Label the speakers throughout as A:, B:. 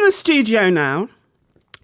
A: the studio now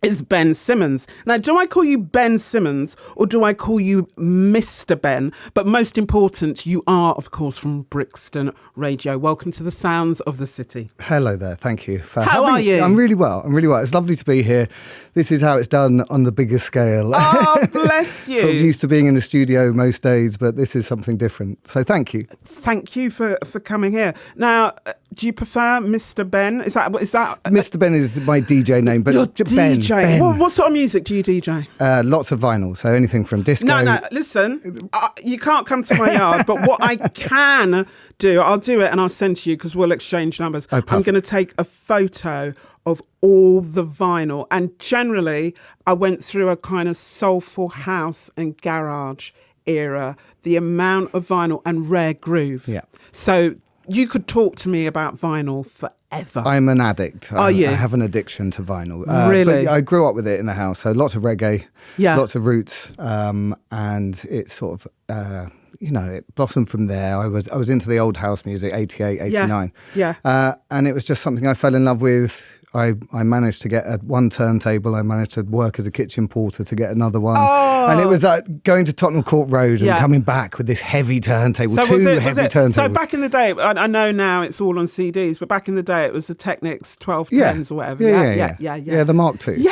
A: is Ben Simmons. Now, do I call you Ben Simmons or do I call you Mr. Ben? But most important, you are, of course, from Brixton Radio. Welcome to the sounds of the city.
B: Hello there. Thank you.
A: How are you?
B: I'm really well. It's lovely to be here. This is how it's done on the bigger scale.
A: Oh, bless you.
B: Sort of used to being in the studio most days, but this is something different. So thank you.
A: Thank you for coming here. Now, do you prefer Mr. Ben? Is that
B: Mr. Ben is my DJ name, but
A: your
B: Ben.
A: DJ. What sort of music do you DJ?
B: Lots of vinyl, so anything from disco.
A: No, listen, you can't come to my yard, but what I can do, I'll do it and I'll send to you because we'll exchange numbers.
B: Oh,
A: I'm going to take a photo of all the vinyl, and generally I went through a kind of soulful house and garage era, the amount of vinyl and rare groove.
B: Yeah.
A: So you could talk to me about vinyl forever.
B: I'm an addict.
A: Are you?
B: I have an addiction to vinyl.
A: Really?
B: But I grew up with it in the house, so lots of reggae,
A: Yeah.
B: lots of roots, and it sort of, it blossomed from there. I was into the old house music, 88, 89.
A: Yeah.
B: And it was just something I fell in love with. I managed to get one turntable. I managed to work as a kitchen porter to get another one.
A: Oh.
B: And it was like going to Tottenham Court Road and
A: Yeah.
B: coming back with this heavy turntable,
A: So
B: two
A: was
B: heavy
A: it,
B: turntables.
A: so back in the day, I know now it's all on CDs, but back in the day it was the Technics 1210s or whatever.
B: Yeah, the Mark II.
A: Yeah.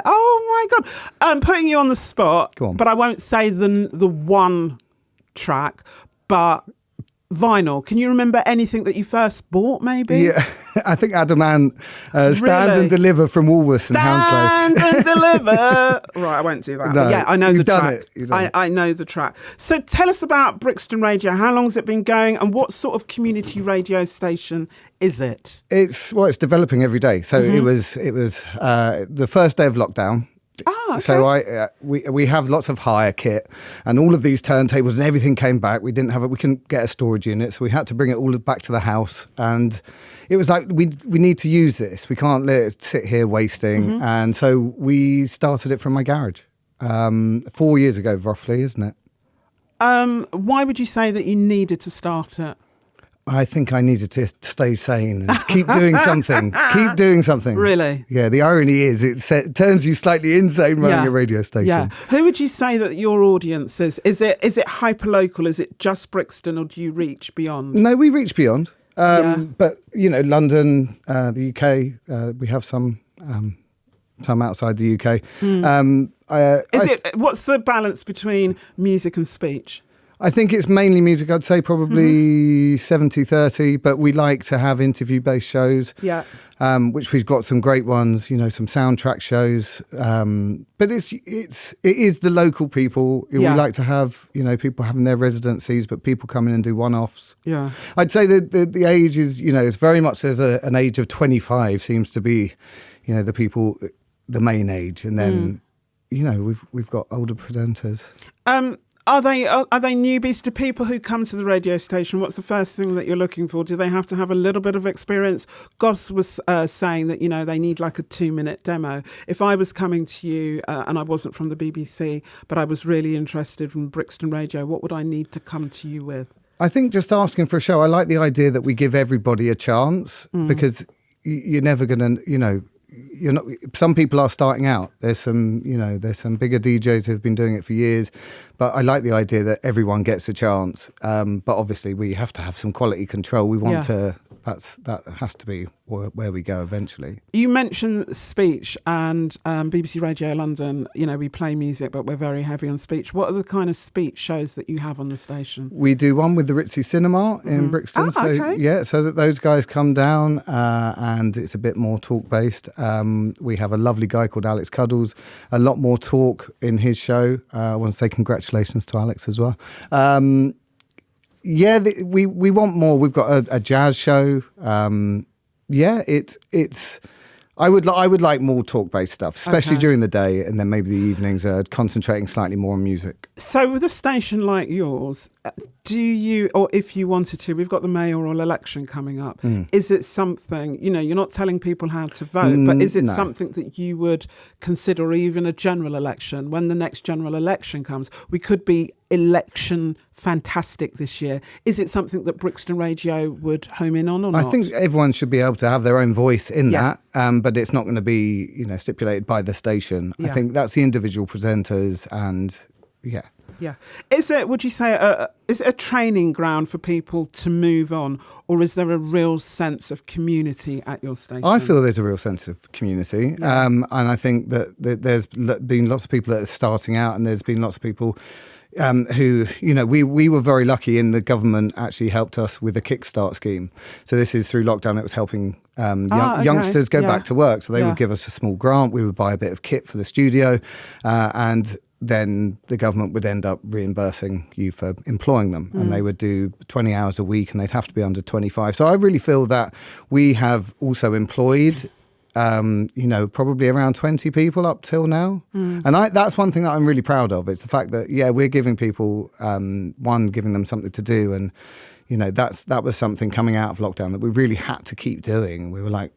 A: Oh my God. I'm putting you on the spot,
B: Go on.
A: but I won't say the one track, but vinyl. Can you remember anything that you first bought, maybe?
B: Yeah, I think Adaman, Stand
A: Really?
B: and Deliver from Woolworths and Hounslow.
A: Stand and Deliver. Right, I won't do that.
B: No,
A: But yeah, I know
B: you've
A: the
B: done
A: track.
B: it, you've done it.
A: I know the track. So tell us about Brixton Radio. How long has it been going and what sort of community radio station is it?
B: It's developing every day. So
A: Mm-hmm.
B: it was the first day of lockdown.
A: Ah, okay.
B: So we have lots of hire kit and all of these turntables and everything came back. We couldn't get a storage unit, so we had to bring it all back to the house. And it was like we need to use this. We can't let it sit here wasting.
A: Mm-hmm.
B: And so we started it from my garage 4 years ago, roughly, isn't it?
A: Why would you say that you needed to start it?
B: I think I needed to stay sane and keep doing something. Keep doing something.
A: Really?
B: Yeah, the irony is it turns you slightly insane running a radio station.
A: Yeah. Who would you say that your audience is? Is it hyper-local? Is it just Brixton or do you reach beyond?
B: No, we reach beyond. But, London, the UK, we have some outside the UK.
A: What's the balance between music and speech?
B: I think it's mainly music. I'd say probably 70-30, but we like to have interview-based shows, which we've got some great ones, some soundtrack shows. But it is the local people. We like to have, people having their residencies, but people come in and do one-offs. Yeah. I'd say that the age is, it's very much there's an age of 25 seems to be, the people, the main age. And then, we've got older presenters.
A: Are they newbies to people who come to the radio station? What's the first thing that you're looking for? Do they have to have a little bit of experience? Goss was saying that, they need like a 2-minute demo. If I was coming to you and I wasn't from the BBC, but I was really interested in Brixton Radio, what would I need to come to you with? I
B: think just asking for a show. I like the idea that we give everybody a chance because you're never going to, you're not. Some people are starting out. There's some bigger DJs who've been doing it for years, but I like the idea that everyone gets a chance. But obviously, we have to have some quality control. We want to. That has to be where we go eventually. You mentioned speech and BBC Radio London. We play music, but we're very heavy on speech. What are the kind of speech shows that you have on the station? We do one with the Ritzy Cinema in Brixton. So that those guys come down and it's a bit more talk based. We have a lovely guy called Alex Cuddles. A lot more talk in his show. I want to say congratulations to Alex as well. We want more. We've got a jazz show. It's. I would like more talk-based stuff, especially during the day, and then maybe the evenings are concentrating slightly more on music. So with a station like yours, do you, or if you wanted to, we've got the mayoral election coming up. Is it something, you're not telling people how to vote, but is it something that you would consider, or even a general election, when the next general election comes? We could be
A: election fantastic this year. Is it something that Brixton Radio would home in on or not?
B: I think everyone should be able to have their own voice in that, but it's not going to be, stipulated by the station. I think that's the individual presenters and, Yeah.
A: Is it, would you say, is it a training ground for people to move on, or is there a real sense of community at your station?
B: I feel there's a real sense of community. And I think that there's been lots of people that are starting out, and there's been lots of people who, we were very lucky in the government actually helped us with a kickstart scheme. So this is through lockdown. It was helping youngsters go back to work. So they would give us a small grant. We would buy a bit of kit for the studio, and then the government would end up reimbursing you for employing them, and they would do 20 hours a week, and they'd have to be under 25. So I really feel that we have also employed, probably around 20 people up till now. And that's one thing that I'm really proud of. It's the fact that, we're giving people, giving them something to do. And, that was something coming out of lockdown that we really had to keep doing. We were like,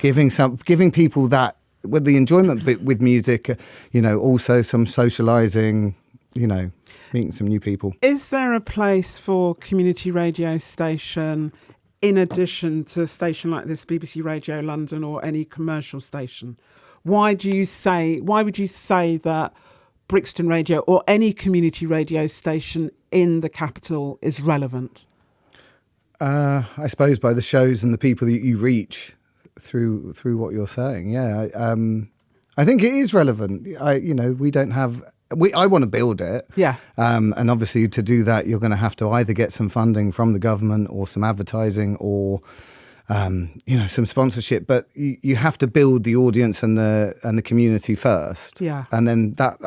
B: giving people that, with the enjoyment bit with music, also some socialising, meeting some new people.
A: Is there a place for community radio station in addition to a station like this, BBC Radio London, or any commercial station? Why would you say that Brixton Radio or any community radio station in the capital is relevant?
B: I suppose by the shows and the people that you reach through what you're saying. I think it is relevant. We don't have. I want to build it. And obviously to do that, you're going to have to either get some funding from the government or some advertising or some sponsorship. But you have to build the audience and the community first. And then that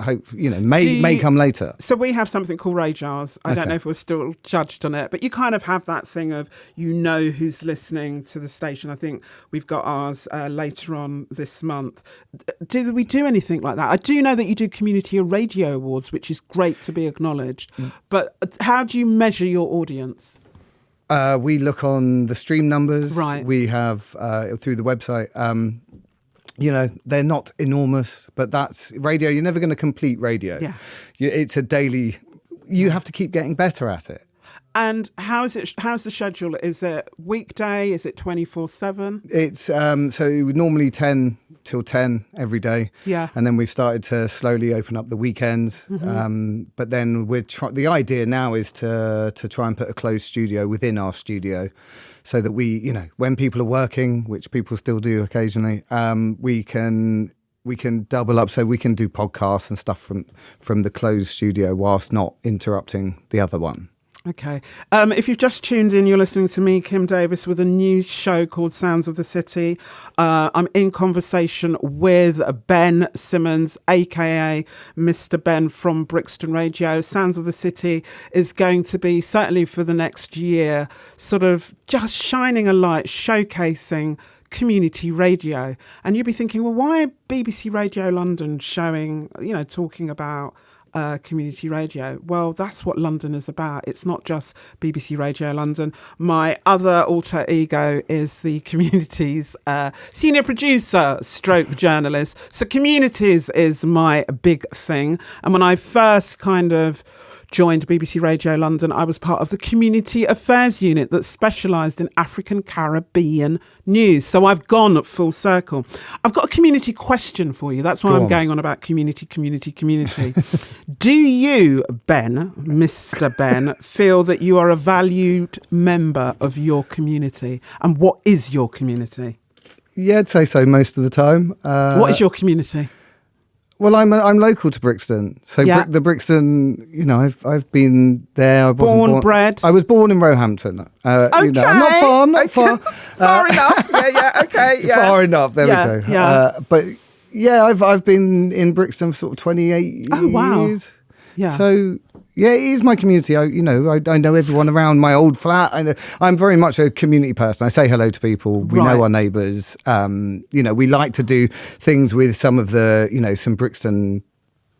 B: may come later.
A: So we have something called radars. I don't know if we're still judged on it, but you kind of have that thing of who's listening to the station. I think we've got ours later on this month. Do we do anything like that? I do know that you do community radio awards, which is great to be acknowledged. But how do you measure your audience?
B: We look on the stream numbers.
A: Right.
B: We have through the website. They're not enormous, but that's radio. You're never going to complete radio. It's a daily. You have to keep getting better at it.
A: And how's the schedule? Is it weekday? Is it 24/7?
B: It's so normally 10 till 10 every day. And then we've started to slowly open up the weekends. But then the idea now is to try and put a closed studio within our studio, so that we, when people are working, which people still do occasionally, we can double up, so we can do podcasts and stuff from the closed studio whilst not interrupting the other one.
A: Okay. If you've just tuned in, you're listening to me, Kim Davies, with a new show called Sounds of the City. I'm in conversation with Ben Simmons, a.k.a. Mr. Ben from Brixton Radio. Sounds of the City is going to be, certainly for the next year, sort of just shining a light, showcasing community radio. And you'll be thinking, well, why BBC Radio London showing, talking about community radio? Well, that's what London is about. It's not just BBC Radio London. My other alter ego is the community's senior producer stroke journalist. So communities is my big thing. And when I first kind of joined BBC Radio London, I was part of the Community Affairs Unit that specialised in African Caribbean news. So I've gone full circle. I've got a community question for you. That's why I'm going on about community. Do you, Ben, Mr. Ben, feel that you are a valued member of your community? And what is your community?
B: Yeah, I'd say so most of the time.
A: What is your community?
B: Well, I'm local to Brixton, so the Brixton. I've been there.
A: Bred.
B: I was born in Roehampton.
A: Okay,
B: not far.
A: Far enough. Okay.
B: Far enough. There we go. But I've been in Brixton for sort of 28 years.
A: Oh wow.
B: So it is my community. I know everyone around my old flat. I'm very much a community person. I say hello to people. We know our neighbours. We like to do things with some of the, some Brixton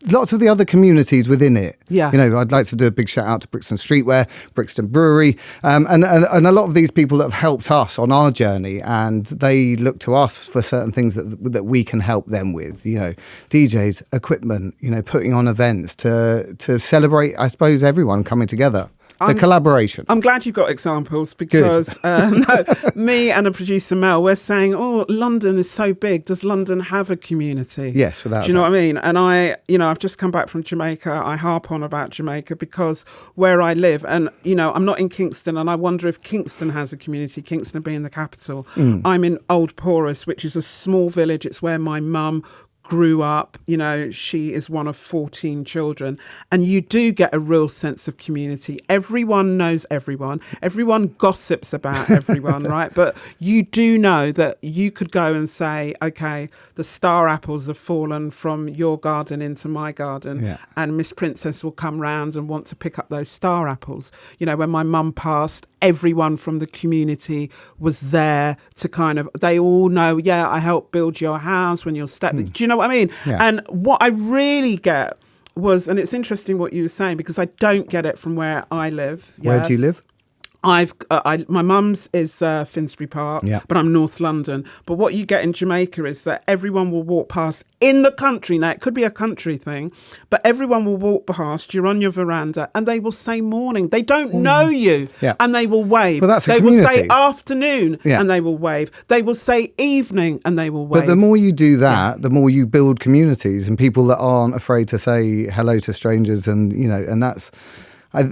B: lots of the other communities within it.
A: Yeah.
B: You know, I'd like to do a big shout out to Brixton Streetwear, Brixton Brewery, and a lot of these people that have helped us on our journey, and they look to us for certain things that we can help them with. You know, DJs, equipment, you know, putting on events to celebrate, I suppose, everyone coming together. The collaboration. I'm
A: glad you've got examples because me and a producer, Mel, we're saying, London is so big. Does London have a community?
B: Yes, without
A: Do you know what I mean? And I've just come back from Jamaica. I harp on about Jamaica because where I live, and, you know, I'm not in Kingston, and I wonder if Kingston has a community, Kingston being the capital. I'm in Old Porus, which is a small village. It's where my mum grew up. You know, she is one of 14 children, and you do get a real sense of community. Everyone knows everyone gossips about everyone, right? But you do know that you could go and say, okay, the star apples have fallen from your garden into my garden, and Miss Princess will come round and want to pick up those star apples. You know, when my mum passed, everyone from the community was there to kind of, they all know, I helped build your house when you're stepping. Do you know what I mean? Yeah. And what I really get was, and it's interesting what you were saying, because I don't get it from where I live.
B: Where do you live?
A: My mum's is Finsbury Park, but I'm North London. But what you get in Jamaica is that everyone will walk past in the country. Now, it could be a country thing, but everyone will walk past. You're on your veranda and they will say morning. They don't know you and they will wave.
B: Well, that's a
A: they
B: community.
A: will say afternoon and they will wave. They will say evening and they will wave.
B: But the more you do that, the more you build communities and people that aren't afraid to say hello to strangers. And, you know, and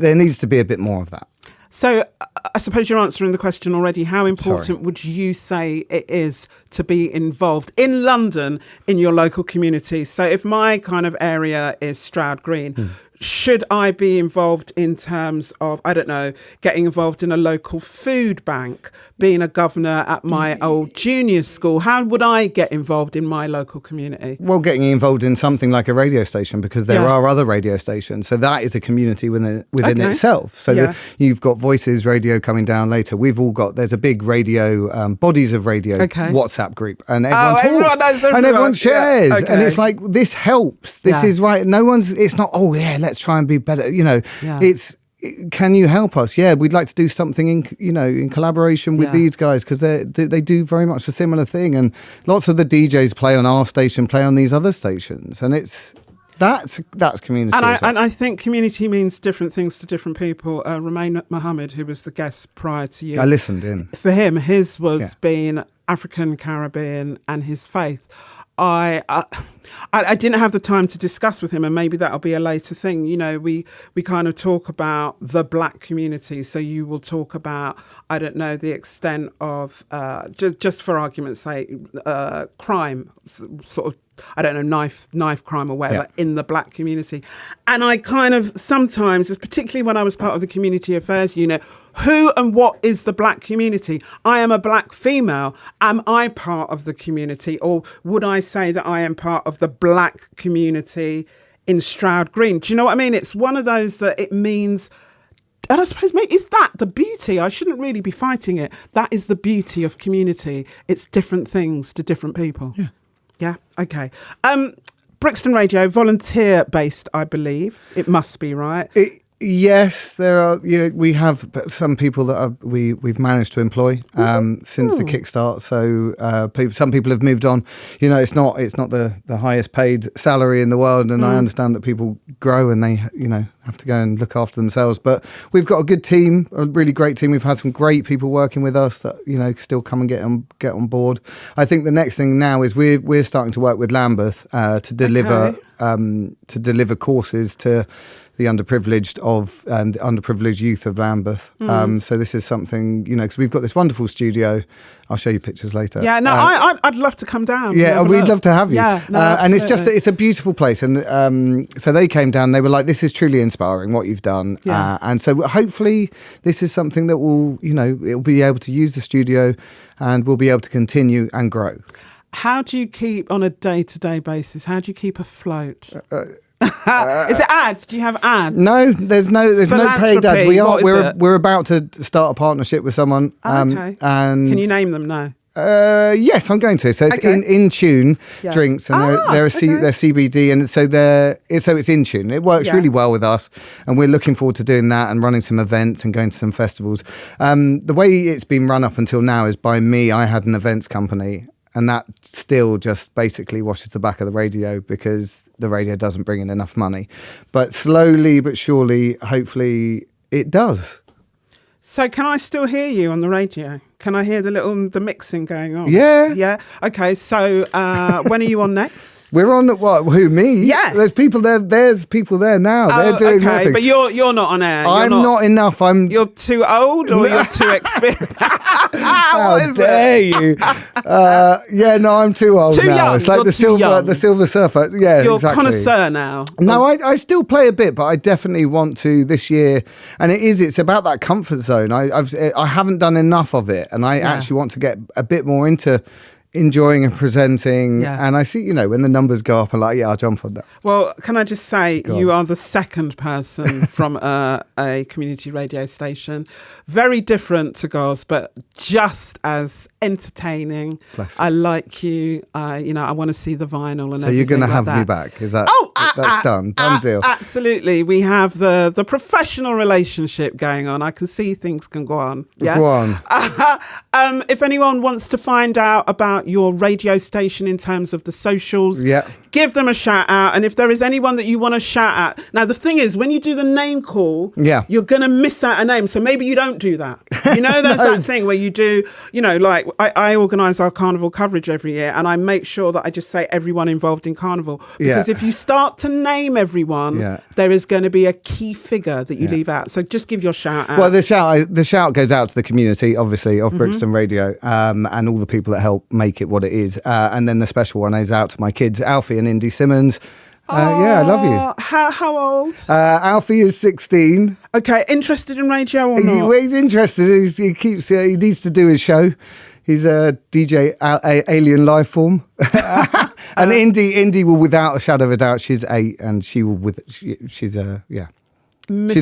B: there needs to be a bit more of that.
A: So I suppose you're answering the question already. How important would you say it is to be involved in London in your local community? So if my kind of area is Stroud Green, should I be involved in terms of, I don't know, getting involved in a local food bank, being a governor at my old junior school? How would I get involved in my local community?
B: Well, getting involved in something like a radio station, because there are other radio stations. So that is a community within itself. So you've got Voices Radio coming down later. We've all got, there's a big radio, Bodies of Radio WhatsApp group. And everyone talks.
A: Everyone knows everyone.
B: And everyone shares. And it's like, this helps. This is right. No one's, it's not, let's try and be better. You know, can you help us? Yeah, we'd like to do something in collaboration with these guys, because they do very much a similar thing. And lots of the DJs play on our station, play on these other stations. And that's community.
A: And I think community means different things to different people. Romain Mohammed, who was the guest prior to you,
B: I listened in.
A: For him, his was being African Caribbean and his faith. I didn't have the time to discuss with him, and maybe that'll be a later thing. You know, we kind of talk about the black community. So you will talk about, I don't know, the extent of, just for argument's sake, crime, sort of, I don't know, knife crime or whatever in the black community. And I kind of sometimes, particularly when I was part of the community affairs unit, who and what is the black community? I am a black female. Am I part of the community? Or would I say that I am part of the black community in Stroud Green? Do you know what I mean? It's one of those that it means, and I suppose maybe is that the beauty? I shouldn't really be fighting it. That is the beauty of community. It's different things to different people.
B: Yeah.
A: Yeah. Okay. Brixton Radio, volunteer-based, I believe. It must be, right?
B: Yes, there are. We have some people that we've managed to employ since the kickstart. So some people have moved on. You know, it's not the highest paid salary in the world, and I understand that people grow and they have to go and look after themselves. But we've got a good team, a really great team. We've had some great people working with us that still come and get on board. I think the next thing now is we're starting to work with Lambeth to deliver courses to the underprivileged and the underprivileged youth of Lambeth. So this is something, because we've got this wonderful studio. I'll show you pictures later.
A: Yeah, no, I'd love to come down.
B: Yeah, we'd love to have you.
A: Yeah, no,
B: and it's a beautiful place. And so they came down, they were like, this is truly inspiring what you've done.
A: Yeah.
B: And so hopefully this is something that will, it'll be able to use the studio and we'll be able to continue and grow.
A: How do you keep, on a day-to-day basis, how do you keep afloat? Is it ads? Do you have ads?
B: No, there's no paid ads. We're about to start a partnership with someone.
A: Okay.
B: And
A: can you name them now?
B: Yes, I'm going to. So it's
A: Okay.
B: in tune
A: Yeah.
B: drinks, and they're CBD, and so it's in tune. It works really well with us, and we're looking forward to doing that and running some events and going to some festivals. The way it's been run up until now is by me. I had an events company, and that still just basically washes the back of the radio because the radio doesn't bring in enough money. But slowly but surely, hopefully, it does.
A: So can I still hear you on the radio? Can I hear the mixing going on?
B: Yeah.
A: Yeah. Okay. So when are you on next?
B: We're on what? Who, me?
A: Yeah.
B: There's people there. There's people there now. They're doing nothing.
A: But you're not on air.
B: I'm not enough.
A: You're too old, or you're too experienced.
B: How dare you? I'm too old
A: Too
B: now.
A: young.
B: It's like
A: You're
B: the Silver Surfer. Yeah,
A: You're
B: exactly.
A: connoisseur now.
B: No, I still play a bit, but I definitely want to this year. And it's about that comfort zone. I haven't done enough of it, and I actually want to get a bit more into enjoying and presenting.
A: Yeah.
B: And I see, when the numbers go up, I'm like, I'll jump on that.
A: Well, can I just say you are the second person from a community radio station. Very different to Goz, but just as entertaining. I like you. I want to see the vinyl and
B: so
A: everything.
B: You're going to
A: like
B: have
A: that.
B: me back? Is that?
A: That's
B: done deal.
A: Absolutely. We have the professional relationship going on. I can see things can go on. Yeah.
B: Go on.
A: If anyone wants to find out about your radio station in terms of the socials, give them a shout out. And if there is anyone that you want to shout out. Now, the thing is, when you do the name call, you're going to miss out a name. So maybe you don't do that. There's that thing where you do, like I organise our carnival coverage every year, and I make sure that I just say everyone involved in carnival. Because if you start to name everyone, there is going to be a key figure that you leave out. So just give your shout out.
B: Well, the shout goes out to the community, obviously, of Brixton Radio, and all the people that help make it what it is. And then the special one is out to my kids, Alfie and Indy Simmons. I love you.
A: How old?
B: Alfie is 16.
A: Okay, interested in radio or not?
B: He's interested. He needs to do his show. He's a DJ alien life form. And Indy will, without a shadow of a doubt, she's 8, and she will she's a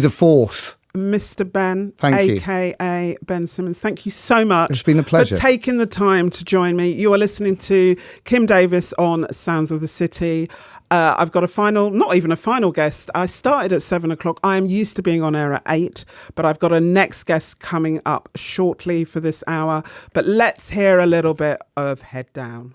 B: force.
A: Mr. Ben,
B: Thank you.
A: aka Ben Simmons, thank you so much.
B: It's been a pleasure
A: for taking the time to join me. You are listening to Kim Davies on Sounds of the City. I've got not even a final guest. I started at 7:00. I am used to being on air at 8, but I've got a next guest coming up shortly for this hour. But let's hear a little bit of Head Down.